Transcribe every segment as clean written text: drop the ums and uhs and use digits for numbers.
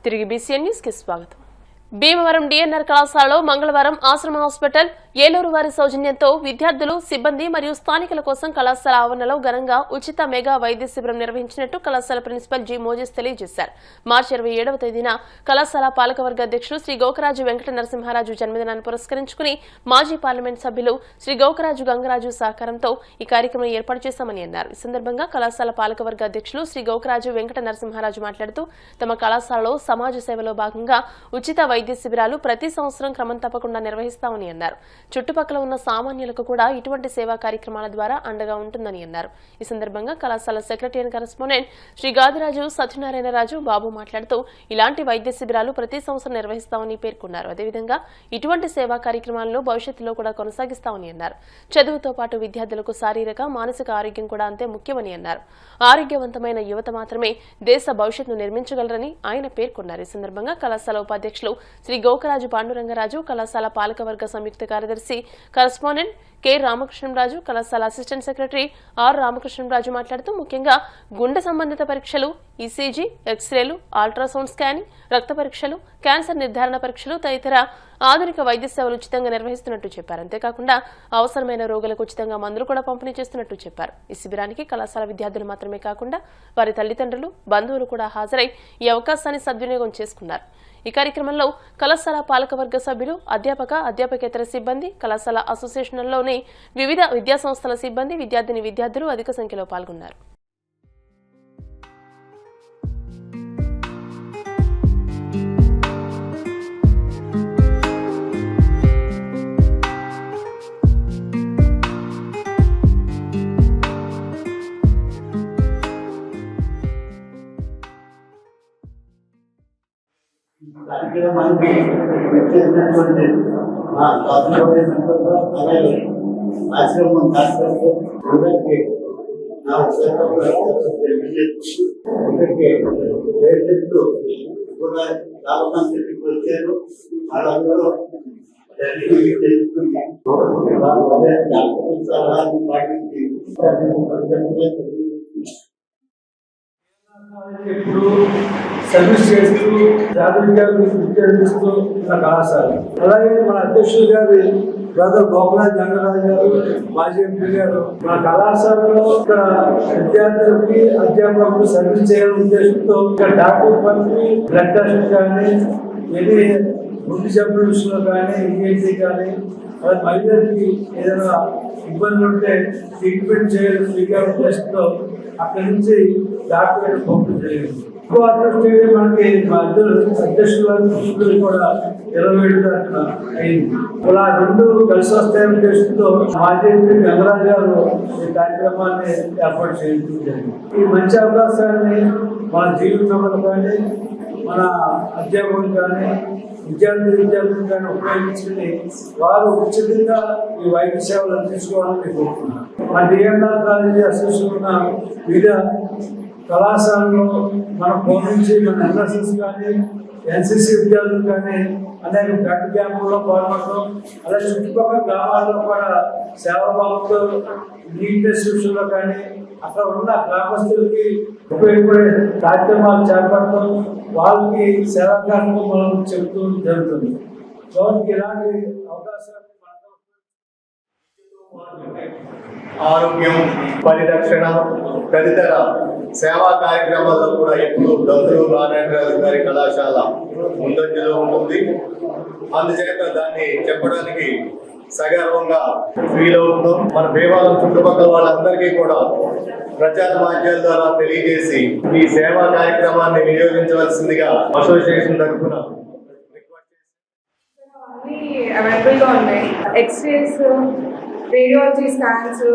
తిరిగి BCN news కి స్వాగతం. భీమవరం డిఎన్ఆర్ కళాశాలలో మంగళవారం ఆశ్రమ హాస్పిటల్ ఏలూరు వారి సౌజన్యంతో విద్యార్థులు, సిబ్బంది మరియు స్థానికుల కోసం కళాశాల ఆవరణలో ఘనంగా ఉచిత మెగా వైద్య శిబిరం నిర్వహించినట్టు కళాశాల ప్రిన్సిపల్ జి మోజెస్ తెలియజేశారు. మార్చి 27వ తేదీన కళాశాల పాలకవర్గ అధ్యక్షులు శ్రీ గోకరాజు వెంకట నరసింహారాజు జన్మదినాన్ని పురస్కరించుకుని మాజీ పార్లమెంట్ సభ్యులు శ్రీ గోకరాజు గంగరాజు సహకారంతో ఈ కార్యక్రమం ఏర్పాటు చేశామని అన్నారు. ఈ సందర్భంగా కళాశాల పాలకవర్గ అధ్యక్షులు శ్రీ గోకరాజు వెంకట నరసింహారాజు మాట్లాడుతూ తమ కళాశాలలో సమాజ సేవలో భాగంగా ఉచిత వైద్య శిబిరాలు ప్రతి సంవత్సరం క్రమం తప్పకుండా నిర్వహిస్తామని అన్నారు. చుట్టుపక్కల ఉన్న సామాన్యులకు కూడా ఇటువంటి సేవా కార్యక్రమాల ద్వారా అండగా ఉంటుందని అన్నారు. ఈ సందర్భంగా కళాశాల secretary and correspondent Shri Gadiraju Satyanarayanaraju Babu మాట్లాడుతూ ఇలాంటి వైద్య శిబిరాలు ప్రతి సంవత్సరం నిర్వహిస్తామని పేర్కొన్నారు. అదేవిధంగా ఇటువంటి సేవా కార్యక్రమాలను భవిష్యత్తులో కూడా కొనసాగిస్తామని అన్నారు. చదువుతో పాటు విద్యార్థులకు శారీరక, మానసిక ఆరోగ్యం కూడా అంతే ముఖ్యమని అన్నారు. ఆరోగ్యవంతమైన యువత మాత్రమే దేశ భవిష్యత్తును నిర్మించగలరని ఆయన పేర్కొన్నారు. ఈ సందర్భంగా కళాశాల ఉపాధ్యక్షులు శ్రీ గోకరాజు పాండురంగరాజు, కళాశాల పాలకవర్గ సంయుక్త కార్యదర్శి కరెస్పాండెంట్ కె రామకృష్ణరాజు, కళాశాల అసిస్టెంట్ సెక్రటరీ ఆర్ రామకృష్ణరాజు మాట్లాడుతూ ముఖ్యంగా గుండె సంబంధిత పరీక్షలు, ఈసీజీ, ఎక్స్రేలు, అల్ట్రాసౌండ్ స్కానింగ్, రక్త పరీక్షలు, క్యాన్సర్ నిర్ధారణ పరీక్షలు తదితర ఆధునిక వైద్య సేవలు ఉచితంగా నిర్వహిస్తున్నట్టు చెప్పారు. అంతేకాకుండా అవసరమైన రోగులకు ఉచితంగా మందులు కూడా పంపిణీ చేస్తున్నట్టు చెప్పారు. ఈ శిబిరానికి కళాశాల విద్యార్థులు మాత్రమే కాకుండా వారి తల్లిదండ్రులు, బంధువులు కూడా హాజరై ఈ అవకాశాన్ని సద్వినియోగం చేసుకున్నారు. ఈ కార్యక్రమంలో కళాశాల పాలకవర్గ సభ్యులు, అధ్యాపక, అధ్యాపకేతర సిబ్బంది, కళాశాల అసోసియేషన్లలోని వివిధ విద్యాసంస్థల సిబ్బంది, విద్యార్థులు అధిక సంఖ్యలో పాల్గొన్నారు. మనకి వచ్చేసినటువంటి అలాగే ఆశ్రమం ఇక్కడికి పేషెంట్లు కూడా చాలా మంది వచ్చారు. వాళ్ళందరూ పాటించి ఇప్పుడు సర్వీస్ చేస్తూ జాగ్రత్తగా విద్యార్థిస్తూ ఉన్న కళాశాల. అలాగే మన అధ్యక్షులు గారి బ్రదర్ గోకరాజు గంగరాజు గారు, మాజీ ఎంపీ గారు మన కళాశాలలో ఇక్కడ విద్యార్థులకి, అధ్యాపకులకు సర్వీస్ చేయాలనే ఉద్దేశంతో ఇక్కడ డాక్టర్ పనికి బ్లడ్ టెస్ట్ కానీ, ఎన్ని గుండె జబ్బుల విషయంలో కానీ, ఈఎన్టీ కానీ, అలాగే మహిళలకి ఏదైనా ఇబ్బందులు ఉంటే ట్రీట్మెంట్ చేయాలని ఫ్రీగా ఉద్దేశంతో అక్కడి నుంచి డాక్టర్ పంపిణీ జరిగింది. ఇంకో అదృష్టం మనకి మా ఇద్దరు అధ్యక్షులు కూడా 27 దాకా అయింది. ఇలా రెండు కలిసి వస్తాయని ఉద్దేశంతో మాజీ ఎంపీ గంగరాజు గారు ఈ కార్యక్రమాన్ని ఏర్పాటు చేయడం జరిగింది. ఈ మంచి అవకాశాన్ని మన జీవితంలో కానీ, మన అధ్యాపకులు కానీ, విద్యార్థులు కానీ ఉపయోగించుకుని వారు ఉచితంగా ఈ వైద్య సేవలు అందించుకోవాలని కోరుతున్నాను. మన డిఎన్ఆర్ కాలేజీ అసోసియేషన్ ఉన్న వివిధ కళాశాలలో మన ఫోన్ నుంచి మన ఎన్ఎస్ఎస్ కానీ, ఎన్సిసి విద్యార్థులు కానీ అనేక బ్లడ్ క్యాంపుల్లో పాల్గొనడం, అలాగే చుట్టుపక్కల గ్రామాల్లో కూడా సేవాభావంతో నీట్నెస్ విషయంలో కానీ అక్కడ ఉన్న గ్రామస్తులకి ఉపయోగపడే కార్యక్రమాలు చేపడటం, వాళ్ళకి సేవా కార్యక్రమం మనం చెబుతూ జరుగుతుంది. కాబట్టి ఇలాంటి అవకాశాలు ఆరోగ్యం, పరిరక్షణ తదితర సేవా కార్యక్రమాల్లో కూడా ఎప్పుడు డాక్టర్ నారాయణరాజు గారి కళాశాల ముందంజలో ఉంటుంది. అందుచేత దాన్ని చెప్పడానికి సగర్వంగా ఫీల్ అవుతున్నాం. మన భీమవరం చుట్టుపక్కల వాళ్ళందరికీ కూడా ప్రచార మాధ్యమాల ద్వారా తెలియజేసి ఈ సేవా కార్యక్రమాన్ని వినియోగించవలసిందిగా అసోసియేషన్ తరఫున అవైలబుల్ గా ఉన్నాయి. X rays, radiology scans,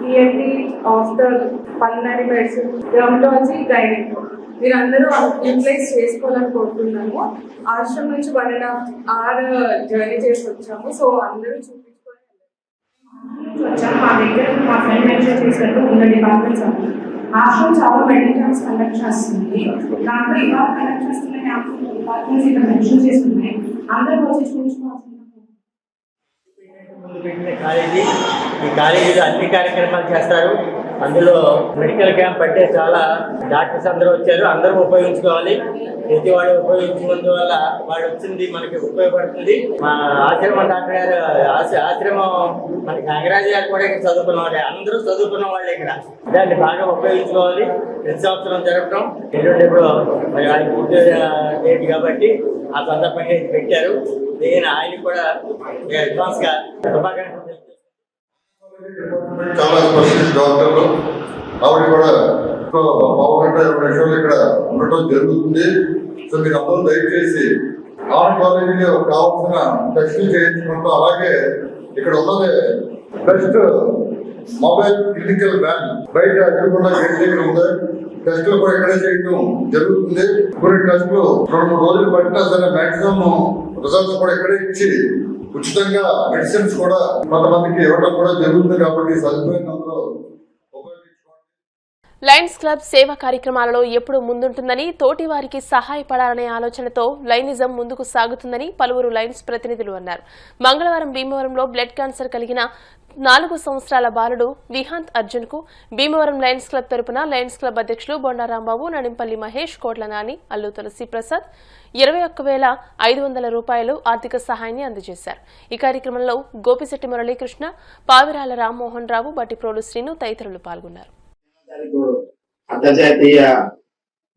ENT, after, pulmonary medicine, dermatology, gynaec మీరందరూ యూటిలైజ్ చేసుకోవాలని కోరుతున్నాము. ఆశ్రమం నుంచి 1.5 hour జర్నీ చేసి వచ్చాము. సో అందరూ చూపించుకొని వచ్చాము. మా దగ్గర మా ఫ్రెండ్ మెన్షన్ చేసినట్టు ఉన్న డిపార్ట్మెంట్స్ అన్ని ఆశ్రమం చాలా మెడికల్ క్యాంప్స్ కండక్ట్ చేస్తుంది. దాంట్లో ఇవాళ కండక్ట్ చేస్తున్న క్యాంప్స్ డిపార్ట్మెంట్స్ ఇక్కడ మెన్షన్ చేస్తున్నాయి. అందరూ వచ్చి చూపించుకోవాల్సింది. ముందు పెట్టిన కాలేజీ, ఈ కాలేజీలో అన్ని కార్యక్రమాలు చేస్తారు. అందులో మెడికల్ క్యాంప్ అంటే చాలా డాక్టర్స్ అందరూ వచ్చారు. అందరూ ఉపయోగించుకోవాలి. ప్రతి వాళ్ళు ఉపయోగించుకున్నందు వల్ల వాళ్ళు వచ్చింది మనకి ఉపయోగపడుతుంది. మా ఆశ్రమం డాక్టర్ గారు ఆశ్రమం మనకి నాగరాజు గారు కూడా ఇక్కడ చదువుకున్న వాళ్ళే. అందరూ చదువుకున్న వాళ్ళే ఇక్కడ. దాన్ని బాగా ఉపయోగించుకోవాలి. ప్రతి సంవత్సరం జరపడం ఎటువంటి మరి ఆయన పూర్తి డేట్ కాబట్టి ఆ సందర్భంగా ఇది పెట్టారు. నేను ఆయన కూడా అడ్వాన్స్ గా శుభాకాంక్షలు. చాలా స్పెషలిస్ట్ డాక్టర్లు ఆవిడ కూడా పావుగంట 20 నిమిషాలు ఇక్కడ ఉండటం జరుగుతుంది. సో మీరు అందరూ దయచేసి కాలేజీలో కావాల్సిన టెస్టులు చేయించుకుంటూ, అలాగే ఇక్కడ ఉన్నది బెస్ట్ మొబైల్ క్లినికల్ వ్యాన్ బయట ఎదురుకుండా గేట్ దగ్గర ఉంది. టెస్టులు కూడా ఇక్కడే చేయడం జరుగుతుంది. కొన్ని టెస్టులు 2-3 రోజులు పట్టినా సరే మాక్సిమం రిజల్ట్స్ కూడా ఇక్కడే ఇచ్చి ఉచితంగా మెడిసిన్స్ కూడా కొంతమందికి ఇవ్వడం కూడా జరుగుతుంది. కాబట్టి సదుపాయం అందరూ లయన్స్ క్లబ్ సేవా కార్యక్రమాలలో ఎప్పుడూ ముందుంటుందని, తోటి వారికి సహాయపడాలనే ఆలోచనతో లయనిజం ముందుకు సాగుతుందని పలువురు లయన్స్ ప్రతినిధులు అన్నారు. మంగళవారం భీమవరంలో బ్లడ్ క్యాన్సర్ కలిగిన 4 సంవత్సరాల బాలుడు విహాంత్ అర్జున్ కు భీమవరం లయన్స్ క్లబ్ తరపున లయన్స్ క్లబ్ అధ్యక్షులు బొండారాంబాబు, నడింపల్లి మహేష్, కోట్ల నాని, అల్లు తులసి ప్రసాద్ 21,500 రూపాయలు ఆర్థిక సహాయాన్ని అందజేశారు. ఈ కార్యక్రమంలో గోపిశెట్టి మురళీకృష్ణ, పావిరాల రామ్మోహన్ రావు, బట్టిప్రోలు శ్రీను తదితరులు పాల్గొన్నారు. అంతర్జాతీయ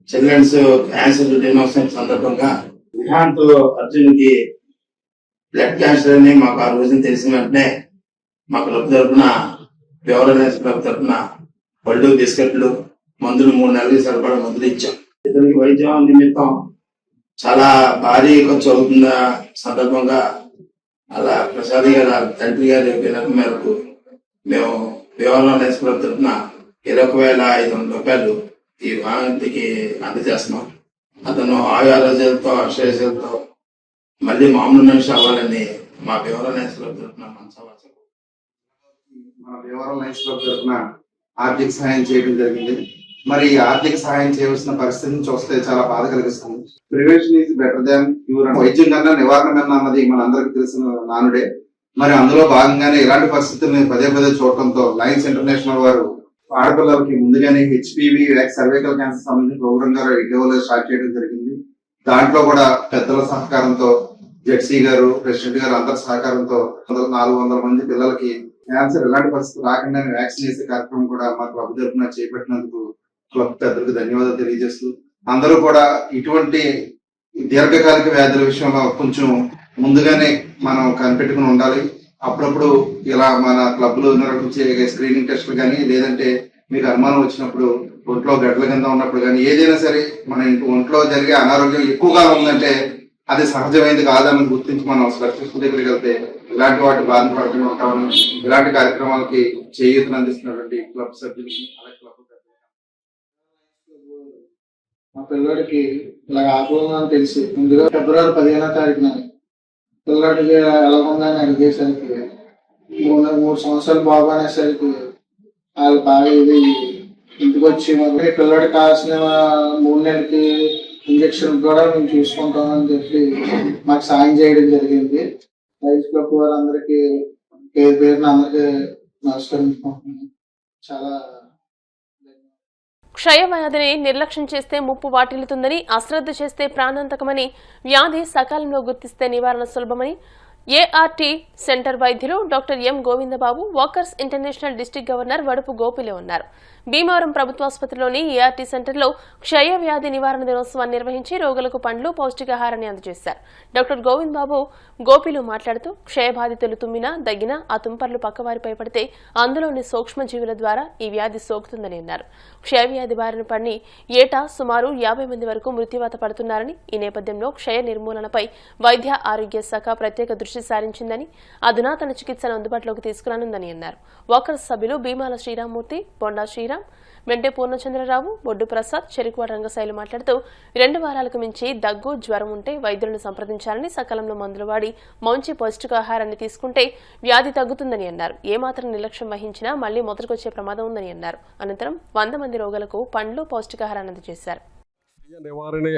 చిల్డ్రన్స్ క్యాన్సర్ దినోత్సవం సందర్భంగా విహాంత్ అర్జున్ కి బ్లడ్ క్యాన్సర్ అని మాకు ఆ రోజున తెలిసిన వెంటనే మా క్లబ్ తరఫున అవేర్నెస్ క్లబ్ తరఫున పళ్ళు, బిస్కెట్లు, మందులు 3 నెలలకి సరిపడా మందులు ఇచ్చాం. ఇతనికి వైద్యం నిమిత్తం చాలా భారీ ఖర్చు అవుతున్న సందర్భంగా అలా ప్రసాద్ గారు తండ్రి గారి వినతి మేరకు మేము అవేర్నెస్ క్లబ్ తరఫున 20,500 రూపాయలు ఈ వాహనానికి అందజేస్తున్నాం. అతను ఆరోగ్యాలతో అక్షయతో మళ్ళీ మామూలు మనిషి అవ్వాలని మా భీమవరం లయన్స్ క్లబ్ తరఫున మన భీమవరం లయన్స్ క్లబ్ తరఫున ఆర్థిక సహాయం చేయడం జరిగింది. మరి ఈ ఆర్థిక సహాయం చేయవలసిన పరిస్థితిని చూస్తే చాలా బాధ కలిగిస్తుంది. Prevention is better than cure. వైద్యం కన్నా నివారణ అన్నది మనందరికీ తెలిసిన నానుడే. మరి అందులో భాగంగానే ఇలాంటి పరిస్థితుల్ని పదే చూడటంతో లయన్స్ ఇంటర్నేషనల్ వారు ఆడపిల్లలకి ముందుగానే హెచ్పివి సర్వైకల్ క్యాన్సర్ సంబంధించిన ప్రోగ్రామ్ గారు ఇటీవల స్టార్ట్ చేయడం జరిగింది. దాంట్లో కూడా పెద్దల సహకారంతో జెడ్సీ గారు, ప్రెసిడెంట్ గారు అందరి సహకారంతో 400 మంది పిల్లలకి క్యాన్సర్ ఎలాంటి పరిస్థితులు రాకుండా వ్యాక్సిన్ వేసే కార్యక్రమం కూడా మా క్లబ్ తరఫున చేపట్టినందుకు క్లబ్ పెద్దలకు ధన్యవాదాలు తెలియజేస్తూ, అందరూ కూడా ఇటువంటి దీర్ఘకాలిక వ్యాధుల విషయంలో కొంచెం ముందుగానే మనం కనిపెట్టుకుని ఉండాలి. అప్పుడప్పుడు ఇలా మన క్లబ్లు నిర్వహించే స్క్రీనింగ్ టెస్టులు కానీ, లేదంటే మీకు అనుమానం వచ్చినప్పుడు ఒంట్లో గడ్డల కింద ఉన్నప్పుడు కానీ, ఏదైనా సరే మన ఒంట్లో జరిగే అనారోగ్యం ఎక్కువగా ఉందంటే అది సహజమైనది కాదని గుర్తించి మనం స్పెషలిస్ట్ దగ్గరికి వెళ్తే ఇలాంటి వాటి బాధ పడుతూ ఉంటామని ఇలాంటి కార్యక్రమాలకి చేయూతను అందిస్తున్నటువంటి క్లబ్ సభ్యులకి, అలాగే క్లబ్ మా పిల్లడికి ఇలా ఆకులని తెలిసి ముందుగా ఫిబ్రవరి 15వ తారీఖున పిల్లడికి ఎలా ఉందని అడిగేసరికి 3 సంవత్సరాలు బాబు అనేసరికి వాళ్ళు బాగా ఇది ఇంటికి వచ్చి పిల్లడికి కావాల్సిన 3 నెలలకి ఇంజక్షన్ కూడా మేము చూసుకుంటామని చెప్పి మాకు సాయం చేయడం జరిగింది. లయన్స్ క్లబ్ వారందరికీ పేరున అందరికీ నమస్కరించుకుంటున్నాను. చాలా క్షయవ్యాధిని నిర్లక్ష్యం చేస్తే ముప్పు వాటిల్లుతుందని, అశ్రద్ధ చేస్తే ప్రాణాంతకమని, వ్యాధి సకాలంలో గుర్తిస్తే నివారణ సులభమని ఏఆర్టీ సెంటర్ వైద్యులు doctor M Govindababu, walkers international district governor Vadupu గోపిలే ఉన్నారు. భీమవరం ప్రభుత్వాసుపత్రిలోని ఏఆర్టీ సెంటర్లో క్షయ వ్యాధి నివారణ దినోత్సవాన్ని నిర్వహించి రోగులకు పండ్లు, పౌష్టికాహారాన్ని అందజేశారు. డాక్టర్ గోవిందబాబు గోపిలు మాట్లాడుతూ, క్షయబాధితులు తుమ్మినా, దగ్గినా ఆ తుంపర్లు పక్కవారిపై పడితే అందులోని సూక్ష్మజీవుల ద్వారా ఈ వ్యాధి సోకుతుందని అన్నారు. క్షయవ్యాధి బారిన పడి ఏటా సుమారు 50 మంది వరకు మృత్యువాత పడుతున్నారని, ఈ నేపథ్యంలో క్షయ నిర్మూలనపై వైద్య ఆరోగ్య శాఖ ప్రత్యేక దృష్టి సారించిందని, అధునాతన చికిత్సను అందుబాటులోకి తీసుకురానుందని అన్నారు. వాకర్స్ సభ్యులు భీమాల శ్రీరామ్మూర్తి, బొండా శ్రీరామ్, మెంటే పూర్ణచంద్రరావు, బొడ్డు ప్రసాద్, చెరుకువాడ రంగశైలు మాట్లాడుతూ 2 వారాలకు మించి దగ్గు, జ్వరం ఉంటే వైద్యులను సంప్రదించాలని, సకాలంలో మందులు వాడి మంచి పౌష్టికాహారాన్ని తీసుకుంటే వ్యాధి తగ్గుతుందని అన్నారు. ఏమాత్రం నిర్లక్ష్యం వహించినా మళ్లీ మొదటికొచ్చే ప్రమాదం ఉందని అన్నారు. అనంతరం 100 మంది రోగులకు పండ్లు, పౌష్టికాహారాన్ని అందజేశారు. నివారణ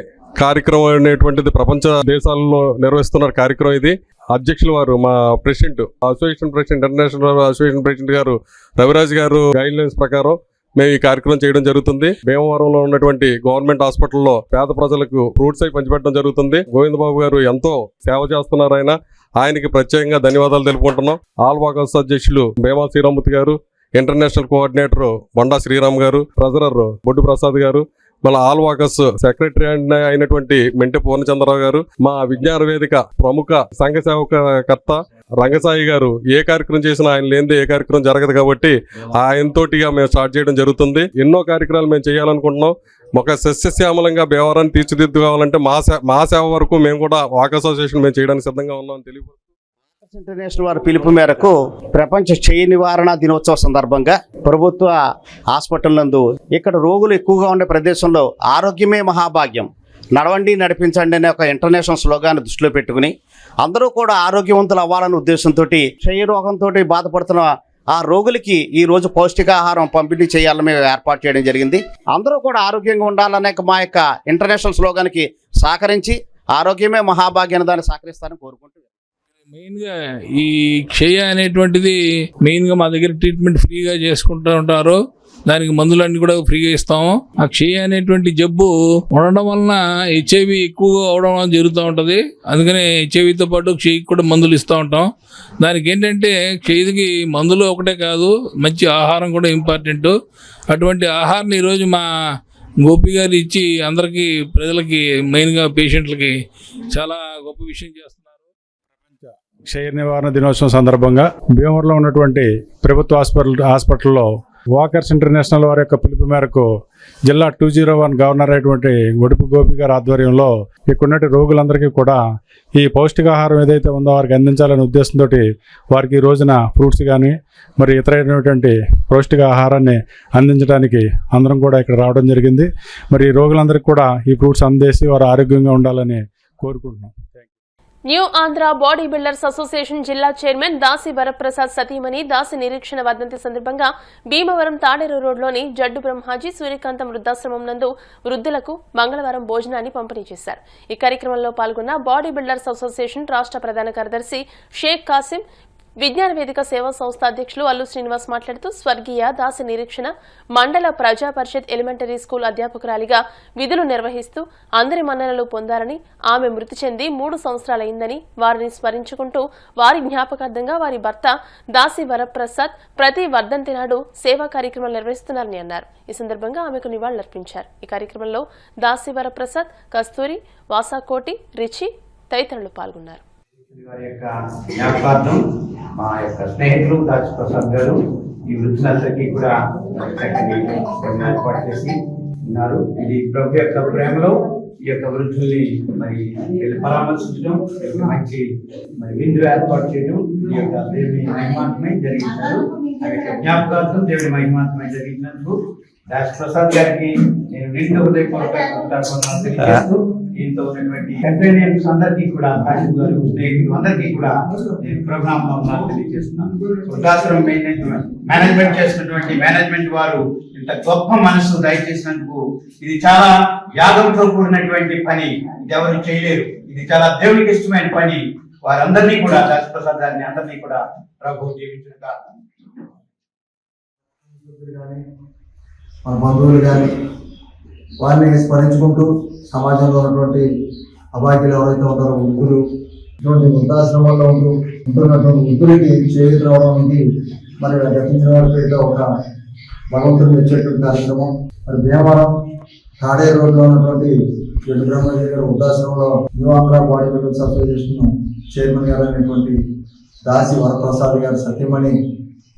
కార్యక్రమం అనేటువంటిది ప్రపంచ దేశాల్లో నిర్వహిస్తున్న కార్యక్రమం. ఇది అధ్యక్షులు వారు మా president, association president, international association president గారు రవిరాజ్ గారు గైడ్ లైన్స్ ప్రకారం మేము ఈ కార్యక్రమం చేయడం జరుగుతుంది. భీమవరంలో ఉన్నటువంటి గవర్నమెంట్ హాస్పిటల్లో పేద ప్రజలకు ఫ్రూట్స్ అయి పంచిపెట్టడం జరుగుతుంది. గోవిందబాబు గారు ఎంతో సేవ చేస్తున్నారు. ఆయనకి ప్రత్యేకంగా ధన్యవాదాలు తెలుపుకుంటున్నాం. ఆల్ వాకర్స్ అధ్యక్షులు భీమా శ్రీరామూర్తి గారు, ఇంటర్నేషనల్ కోఆర్డినేటర్ బొండా శ్రీరామ్ గారు, ట్రెజరర్ బొడ్డు ప్రసాద్ గారు, మళ్ళీ ఆల్ వాకర్స్ సెక్రటరీ అయినటువంటి మెంటె పూర్ణచంద్రరావు గారు, మా విజ్ఞాన వేదిక ప్రముఖ సంఘ సేవకర్త రంగసాయి గారు, ఏ కార్యక్రమం చేసినా ఆయన లేనిదే ఏ కార్యక్రమం జరగదు కాబట్టి ఆయనతోటిగా మేము స్టార్ట్ చేయడం జరుగుతుంది. ఎన్నో కార్యక్రమాలు మేము చేయాలనుకుంటున్నాం. ఒక సస్యశ్యామలంగా భీమవరాన్ని తీర్చిదిద్దుకోవాలంటే మా సేవ వరకు మేము కూడా వాకర్స్ అసోసియేషన్ మేము చేయడానికి సిద్ధంగా ఉన్నామని తెలియదు. ఇంటర్నేషనల్ వారి పిలుపు మేరకు ప్రపంచ క్షయ నివారణ దినోత్సవ సందర్భంగా ప్రభుత్వ హాస్పిటల్ నందు ఇక్కడ రోగులు ఎక్కువగా ఉండే ప్రదేశంలో ఆరోగ్యమే మహాభాగ్యం, నడవండి నడిపించండి అనే ఒక ఇంటర్నేషనల్ స్లోగాన్ని దృష్టిలో పెట్టుకుని అందరూ కూడా ఆరోగ్యవంతులు అవ్వాలనే ఉద్దేశంతో క్షయ రోగంతో బాధపడుతున్న ఆ రోగులకి ఈ రోజు పౌష్టికాహారం పంపిణీ చేయాలని మేము ఏర్పాటు చేయడం జరిగింది. అందరూ కూడా ఆరోగ్యంగా ఉండాలనే మా యొక్క ఇంటర్నేషనల్ స్లోగానికి సహకరించి ఆరోగ్యమే మహాభాగ్యాన్ని దాన్ని సహకరిస్తారని కోరుకుంటున్నాను. మెయిన్గా ఈ క్షయ అనేటువంటిది మెయిన్గా మా దగ్గర ట్రీట్మెంట్ ఫ్రీగా చేసుకుంటూ ఉంటారు. దానికి మందులన్నీ కూడా ఫ్రీగా ఇస్తాము. ఆ క్షయ అనేటువంటి జబ్బు ఉండడం వలన హెచ్ఐవి ఎక్కువగా అవడం జరుగుతూ ఉంటుంది. అందుకని హెచ్ఐవితో పాటు క్షయకి కూడా మందులు ఇస్తూ ఉంటాం. దానికి ఏంటంటే క్షయకి మందులు ఒకటే కాదు, మంచి ఆహారం కూడా ఇంపార్టెంట్. అటువంటి ఆహారాన్ని ఈరోజు మా గోపి గారు ఇచ్చి అందరికీ ప్రజలకి మెయిన్గా పేషెంట్లకి చాలా గొప్ప విషయం చేస్తున్నారు. క్షయ నివారణ దినోత్సవం సందర్భంగా భీమవరంలో ఉన్నటువంటి ప్రభుత్వ హాస్పిటల్లో వాకర్స్ ఇంటర్నేషనల్ వారి యొక్క పిలుపు మేరకు జిల్లా 201 గవర్నర్ అయినటువంటి ఒడుపు గోపి గారి ఆధ్వర్యంలో ఇక్కడున్నటి రోగులందరికీ కూడా ఈ పౌష్టికాహారం ఏదైతే ఉందో వారికి అందించాలనే ఉద్దేశంతో వారికి ఈ రోజున ఫ్రూట్స్ కానీ మరి ఇతరైనటువంటి పౌష్టికాహారాన్ని అందించడానికి అందరం కూడా ఇక్కడ రావడం జరిగింది. మరి ఈ రోగులందరికీ కూడా ఈ ఫ్రూట్స్ అందేసి వారు ఆరోగ్యంగా ఉండాలని కోరుకుంటున్నాం. New Andhra body builders association జిల్లా చైర్మన్ దాసి వరప్రసాద్ సతీమణి దాసి నిరీక్షణ వర్ధంతి సందర్భంగా భీమవరం తాడేరు రోడ్లోని జడ్డు బ్రహ్మాజీ సూర్యకాంతం వృద్ధాశ్రమం నందు వృద్ధులకు మంగళవారం భోజనాన్ని పంపిణీ చేశారు. ఈ కార్యక్రమంలో పాల్గొన్న బాడీ బిల్డర్స్ అసోసియేషన్ రాష్ట్ర ప్రధాన కార్యదర్శి షేక్ కాసిం, విజ్ఞాన వేదిక సేవా సంస్థ అధ్యక్షులు అల్లు శ్రీనివాస్ మాట్లాడుతూ స్వర్గీయ దాసి నిరీక్షణ మండల ప్రజా పరిషత్ ఎలిమెంటరీ స్కూల్ అధ్యాపకురాలిగా విధులు నిర్వహిస్తూ అందరి మన్ననలు పొందారని, ఆమె మృతి చెంది 3 సంవత్సరాలైందని వారిని స్మరించుకుంటూ వారి జ్ఞాపకార్థంగా వారి భర్త దాసి వరప్రసాద్ ప్రతి వర్ధంతి నాడు సేవా కార్యక్రమాలు నిర్వహిస్తున్నారని అన్నారు. ఈ సందర్భంగా ఆమెకు నివాళులర్పించారు. ఈ కార్యక్రమంలో దాసి వరప్రసాద్, కస్తూరి, వాసాకోటి, రిచి తదితరులు పాల్గొన్నారు. వారి యొక్క జ్ఞాపకార్థం మా యొక్క స్నేహితులు దాచి ప్రసాద్ గారు ఈ వృద్ధులందరికీ కూడా ఏర్పాటు చేసి ఉన్నారు. ఇది ప్రభు యొక్క ప్రేమలో ఈ యొక్క వృద్ధుల్ని మరి పరామర్శించడం, మంచి మరి విందు ఏర్పాటు చేయడం ఈ యొక్క దేవుని మహిమాత్మై జరిగించారు. ఆ యొక్క జ్ఞాపకార్థం దేవుని మహిమాత్మై జరిగినందుకు దాచి ప్రసాద్ గారికి నేను నిండు హృదయపూర్వక దీంతో ఉన్నటువంటి కంపెనీస్ అందరికీ కూడా రాజీవ్ గారు స్నేహితులు అందరికీ కూడా నేను ప్రోగ్రామ్ తెలియజేస్తున్నాను. వృద్ధాశ్రమం మేనేజ్మెంట్ చేసినటువంటి మేనేజ్మెంట్ వారు ఇంత గొప్ప మనసు దయచేసినందుకు ఇది చాలా యాగంతో కూడినటువంటి పని, ఇది ఎవరు చేయలేరు. ఇది చాలా దేవునికి ఇష్టమైన పని. వారందరినీ కూడా దాసప్రసాద్ గారిని అందరినీ కూడా ప్రభు జీవించుగా మన బంధువులు కానీ వారిని స్మరించుకుంటూ సమాజంలో ఉన్నటువంటి అభాగ్యులు ఎవరైతే ఉంటారో వృద్ధులు, ఇటువంటి వృద్ధాశ్రమాల్లో ఉంటున్నటువంటి వృద్ధులకి చేయూత రావడం అనేది మరి గతించిన వారికి ఒక భగవంతుడు ఇచ్చేటువంటి కార్యక్రమం. మరి భీమవరం తాడేరు రోడ్లో ఉన్నటువంటి జడ్డు బ్రహ్మాజీ గారు వృద్ధాశ్రమంలో new Andhra body builders association chairman గారు అయినటువంటి దాసి వరప్రసాద్ గారి సత్యమణి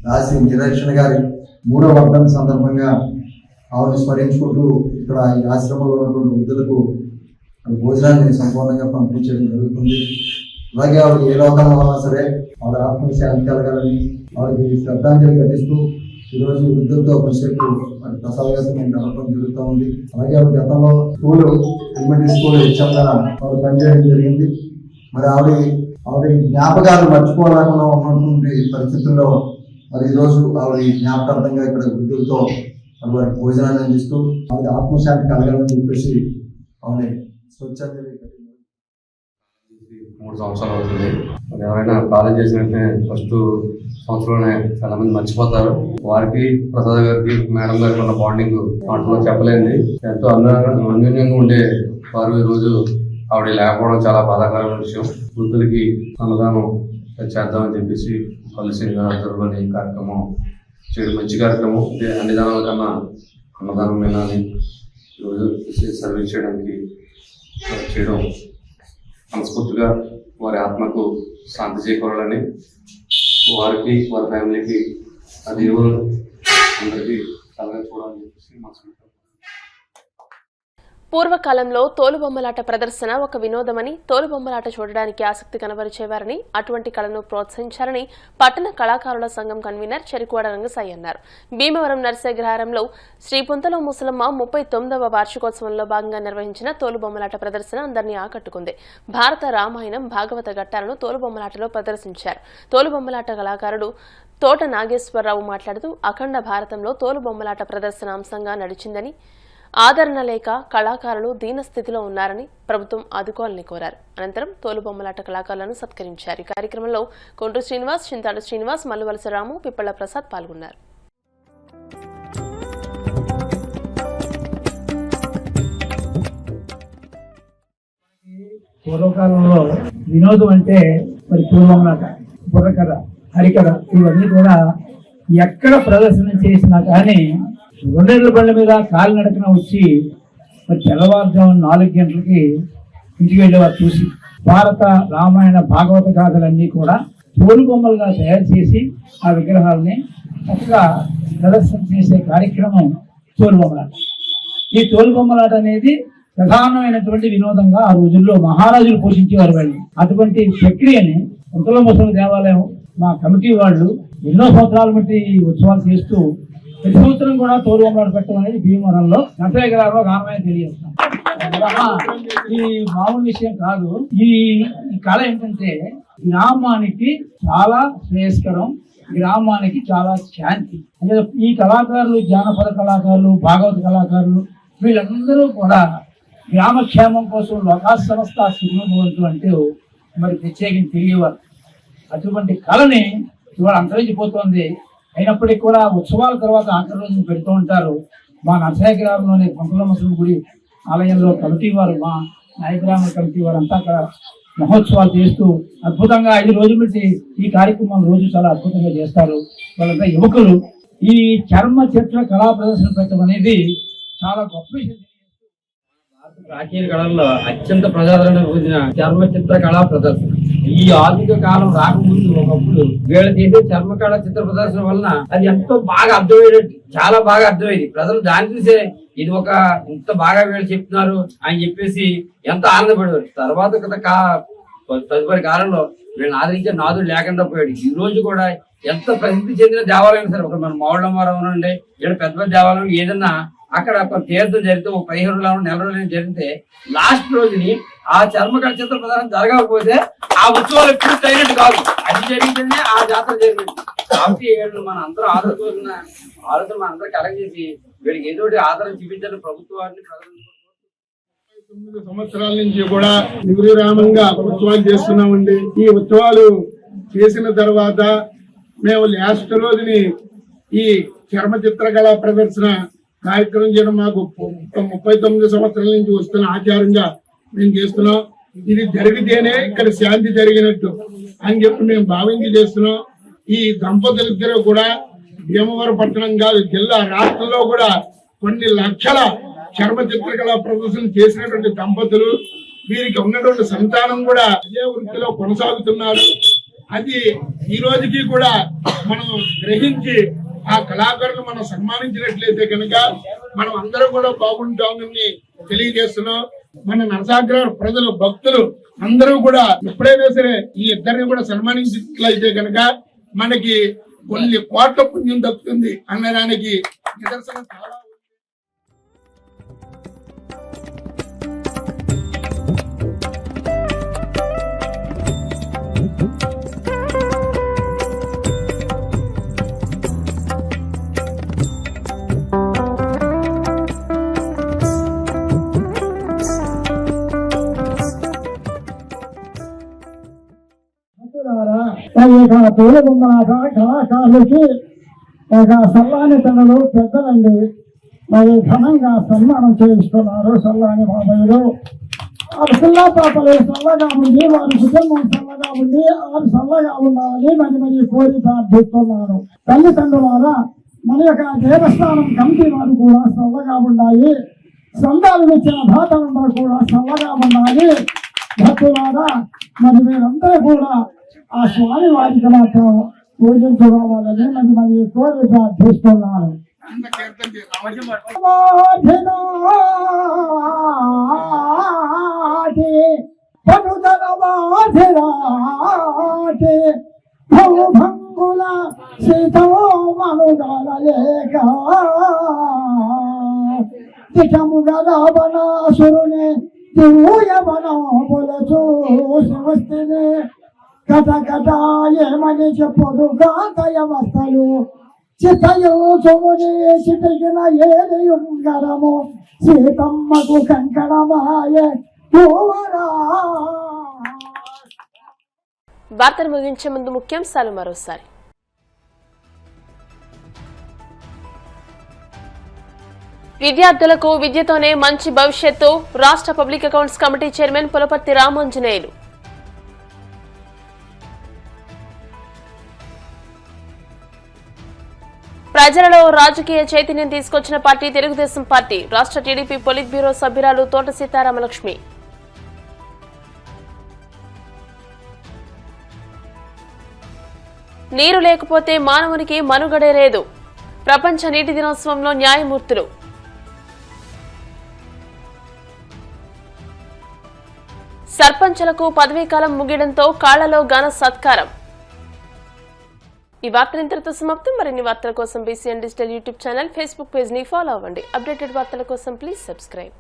దాసి నిరీక్షణ గారి 3వ వర్ధంతి సందర్భంగా ఆవిడని స్మరించుకుంటూ ఇక్కడ ఈ ఆశ్రమంలో ఉన్నటువంటి వృద్ధులకు భోజనాన్ని సంపూర్ణంగా పంపిణీ చేయడం జరుగుతుంది. అలాగే ఆవిడ ఏ లోకంలో ఉన్నా సరే ఆవిడ ఆత్మకు శాంతి కలగాలని ఆవిడకి శ్రద్ధాంజలి ఘటిస్తూ ఈరోజు వృద్ధులతో పరిస్థితి మరి ప్రసాద్ గారితో మేము గడపడం జరుగుతూ ఉంది. అలాగే ఆవిడ గతంలో ఎలిమెంటరీ స్కూల్ హెచ్ఎంగా ఆవిడ పనిచేయడం జరిగింది. మరి ఆవిడ జ్ఞాపకాలు మర్చిపోలేకుండా ఉన్నటువంటి పరిస్థితుల్లో మరి ఈరోజు ఆవిడ జ్ఞాపకార్థంగా ఇక్కడ వృద్ధులతో వారికి భోజనాన్ని అందిస్తూ ఆవిడ ఆత్మశాంతి కలగాలని చెప్పేసి ఆవిడ స్వచ్ఛంజలి 3 సంవత్సరాలు అవుతుంది. మరి ఎవరైనా కాలేజ్ చేసిన వెంటనే ఫస్ట్ సంవత్సరంలోనే చాలా మంది మర్చిపోతారు. వారికి ప్రసాద్ గారికి మేడం గారికి ఉన్న బాండింగ్ వాటిలో చెప్పలేంది. ఎంతో అన్యోన్యంగా ఉండే వారు ఈరోజు ఆవిడ లేకపోవడం చాలా బాధాకరమైన విషయం. వృద్ధులకి అన్నదానం చేద్దామని చెప్పేసి కలిసి ఆధ్వర్యంలోని కార్యక్రమం చేయడం మంచి కార్యక్రమం. అన్ని దానాల కన్నా అన్నదానం వినాలి. ఈరోజు సర్వీస్ చేయడానికి చేయడం మనస్ఫూర్తిగా వారి ఆత్మకు శాంతి చేకూరాలని, వారికి వారి ఫ్యామిలీకి ఆ దేవుడు అందరికీ చల్లగా చూడాలని చెప్పేసి మనస్ఫూర్తిగా. పూర్వకాలంలో తోలుబొమ్మలాట ప్రదర్శన ఒక వినోదమని, తోలుబొమ్మలాట చూడడానికి ఆసక్తి కనబరిచేవారని, అటువంటి కళను ప్రోత్సహించారని పట్టణ కళాకారుల సంఘం కన్వీనర్ చెరుకువాడ రంగసాయి అన్నారు. భీమవరం నర్సగ్రహారంలో శ్రీ పుంతలో ముసలమ్మ 39వ వార్షికోత్సవంలో భాగంగా నిర్వహించిన తోలుబొమ్మలాట ప్రదర్శన అందరినీ ఆకట్టుకుంది. భారత రామాయణం, భాగవత ఘట్టాలను తోలుబొమ్మలాటలో ప్రదర్శించారు. తోలుబొమ్మలాట కళాకారుడు తోట నాగేశ్వరరావు మాట్లాడుతూ అఖండ భారతంలో తోలుబొమ్మలాట ప్రదర్శన అంశంగా నడిచిందని, ఆదరణ లేక కళాకారులు దీనస్థితిలో ఉన్నారని ప్రభుత్వం ఆదుకోవాలని కోరారు. అనంతరం తోలుబొమ్మలాట కళాకారులను సత్కరించారు. ఈ కార్యక్రమంలో కొండ్రు శ్రీనివాస్, చింతాడు శ్రీనివాస్, మల్లువలస రాము, పిప్పళ్ల ప్రసాద్ పాల్గొన్నారు. పూర్వకాలంలో వినోదం అంటే మరి పూర్వమ్లాట, బుర్రకథ, హరికథ ఇవన్నీ కూడా ఎక్కడ ప్రదర్శన చేసినా కానీ 2 బండ్ల మీద కాలినడకన వచ్చి మరి తెల్లవారుజామున 4 గంటలకి ఇంటికి వెళ్ళేవారు. చూసి భారత రామాయణ భాగవత గాథలన్నీ కూడా తోలుబొమ్మలుగా తయారు చేసి ఆ విగ్రహాలని చక్కగా ప్రదర్శన చేసే కార్యక్రమం తోలుబొమ్మలాట. ఈ తోలుబొమ్మలాట అనేది ప్రధానమైనటువంటి వినోదంగా ఆ రోజుల్లో మహారాజులు పోషించేవారు. వాళ్ళు అటువంటి ప్రక్రియని పుంతల ముసలి దేవాలయం మా కమిటీ వాళ్ళు ఎన్నో సంవత్సరాల బట్టి ఉత్సవాలు చేస్తూ ప్రతి సంవత్సరం కూడా తోలుబొమ్మలాట పెట్టడం అనేది భీమవరంలో నర్సగ్రహారంలో రామాయణ తెలియజేస్తాం. ఈ మామూలు విషయం కాదు. ఈ కళ ఏంటంటే గ్రామానికి చాలా శ్రేయస్కరం, గ్రామానికి చాలా శాంతి. అంటే ఈ కళాకారులు, జానపద కళాకారులు, భాగవత కళాకారులు వీళ్ళందరూ కూడా గ్రామక్షేమం కోసం లోకా సంస్థ సిగ్నభవంతు అంటూ మరి ప్రత్యేకించి తెలియవారు. అటువంటి కళని ఇవాళ అంతరించిపోతుంది. అయినప్పటికీ కూడా ఉత్సవాల తర్వాత ఆఖరి రోజున పెడుతూ ఉంటారు. మా నర్సగ్రామంలోని పుంతల ముసలి గుడి ఆలయంలో కమిటీ వారు, మా నాయకురామ కమిటీ వారు అంతా అక్కడ మహోత్సవాలు చేస్తూ అద్భుతంగా 5 రోజులు పెట్టి ఈ కార్యక్రమం రోజు చాలా అద్భుతంగా చేస్తారు. వాళ్ళంతా యువకులు. ఈ చర్మ చిత్ర కళా ప్రదర్శన పెట్టడం అనేది చాలా గొప్ప విషయం. ప్రాచీన కళల్లో అత్యంత ప్రజాదరణ పొందిన చర్మ చిత్ర కళా ప్రదర్శన. ఈ ఆధునిక కాలం రాకముందు ఒకప్పుడు వీళ్ళు చేసే చర్మ కళా చిత్ర ప్రదర్శన వలన అది ఎంతో బాగా అర్థమయ్యేది, చాలా బాగా అర్థమైంది. ప్రజలు దాన్ని చూసే ఇది ఒక ఇంత బాగా వీళ్ళు చెప్తున్నారు అని చెప్పేసి ఎంత ఆనందపడేవారు. తర్వాత తదుపరి కాలంలో వీళ్ళని ఆదరించే నాదుడు లేకుండా పోయాడు. ఈ రోజు కూడా ఎంత ప్రసిద్ధి చెందిన దేవాలయం సరే, ఒక మన మౌళ్ళమారం ఉండే ఇక్కడ పెద్ద పెద్ద దేవాలయం ఏదన్నా అక్కడ తీర్థం జరిగితే ఒక 15 రోజులు 4 రోజులు జరిగితే లాస్ట్ రోజుని ఆ చర్మకళ చిత్ర ప్రదర్శన జరగకపోతే ఆ ఉత్సవాలు పూర్తి అయినట్టు కాదు. అది జరిగితేనే ఆ జాతర జరిగింది. కాబట్టి వీళ్ళు మన అందరూ ఆలోచన మన అందరూ కలగజేసి వీళ్ళకి ఏదో ఆదరణ చూపించాలని ప్రభుత్వాన్ని 9 సంవత్సరాల నుంచి కూడా నిర్విరామంగా ఉత్సవాలు చేస్తున్నామండి. ఈ ఉత్సవాలు చేసిన తర్వాత మేము లాస్ట్ రోజుని ఈ చర్మ చిత్రకళ ప్రదర్శన కార్యక్రమం చేయడం మాకు 39 సంవత్సరాల నుంచి వస్తున్న ఆచారంగా మేము చేస్తున్నాం. ఇది జరిగితేనే ఇక్కడ శాంతి జరిగినట్టు అని చెప్పి మేము భావించి చేస్తున్నాం. ఈ దంపతులిద్దరూ కూడా భీమవరం పట్టణం కాదు, జిల్లా రాష్ట్రంలో కూడా కొన్ని లక్షల చర్మ చిత్రకళ ప్రదర్శన చేసినటువంటి దంపతులు. వీరికి ఉన్నటువంటి సంతానం కూడా అదే వృత్తిలో కొనసాగుతున్నారు. అది ఈ రోజుకి కూడా మనం గ్రహించి ఆ కళాకారులు మనం సన్మానించినట్లయితే కనుక మనం అందరం కూడా బాగుంటామని తెలియజేస్తున్నాం. మన నరసాగ్రహ ప్రజలు, భక్తులు అందరూ కూడా ఎప్పుడైనా సరే ఈ ఇద్దరిని కూడా సన్మానించినట్లయితే కనుక మనకి కొన్ని కోట్ల పుణ్యం దక్కుతుంది అనడానికి నిదర్శనం చాలా. కళాకారులకి సల్లాని తనలు పెద్దలండి మరి ఘనంగా సన్మానం చేయిస్తున్నారు. సల్లాని బాబాయ్యలు పిల్లా పాపలు చల్లగా ఉండి వారి కుటుంబం చల్లగా ఉండి వారు చల్లగా ఉండాలని మరి కోరి ప్రార్థిస్తున్నాను. తల్లిదండ్రులారా మన యొక్క దేవస్థానం కమిటీ వారు కూడా చల్లగా ఉండాలి. సందాలు ఇచ్చిన దాతలందరూ కూడా చల్లగా ఉండాలి. భక్తులారా మరి మీరందరూ కూడా ఆ స్వామి వారికి మాత్రం పూజించుకోవాలని మరి కోరి ప్రార్థిస్తున్నాను. భంగుల సీతమనుగలేక దిశముగా రావణాసురుని దివ్యమనోములచూ శివస్థిని కథ కథ ఏమని చెప్పుదు కాకయవస్థలు చితయు చొముని చిటికిన ఏది ఉంగరము సీతమ్మకు కంకణమాయే వార్తలు ముగించే ముందు ముఖ్యాంశాలు మరోసారి. విద్యార్థులకు విద్యతోనే మంచి భవిష్యత్తు రాష్ట్ర public accounts committee chairman Pulaparthi Ramanjaneyulu. ప్రజలలో రాజకీయ చైతన్యం తీసుకొచ్చిన పార్టీ తెలుగుదేశం పార్టీ రాష్ట్ర టీడీపీ పొలిట్ బ్యూరో సభ్యురాలు తోట సీతారామలక్ష్మి. నీరు లేకపోతే మానవునికి మనుగడే లేదు ప్రపంచ నీటి దినోత్సవంలో న్యాయమూర్తులు. సర్పంచులకు పదవీకాలం ముగియడంతో కాళ్లలో ఘన సత్కారం. ఈ వార్తలు ఇంతటితో సమాప్తం. మరిన్ని వార్తల కోసం BCN digital YouTube channel, Facebook page ని ఫాలో అవ్వండి. అప్డేటెడ్ వార్తల కోసం ప్లీజ్ సబ్స్క్రైబ్.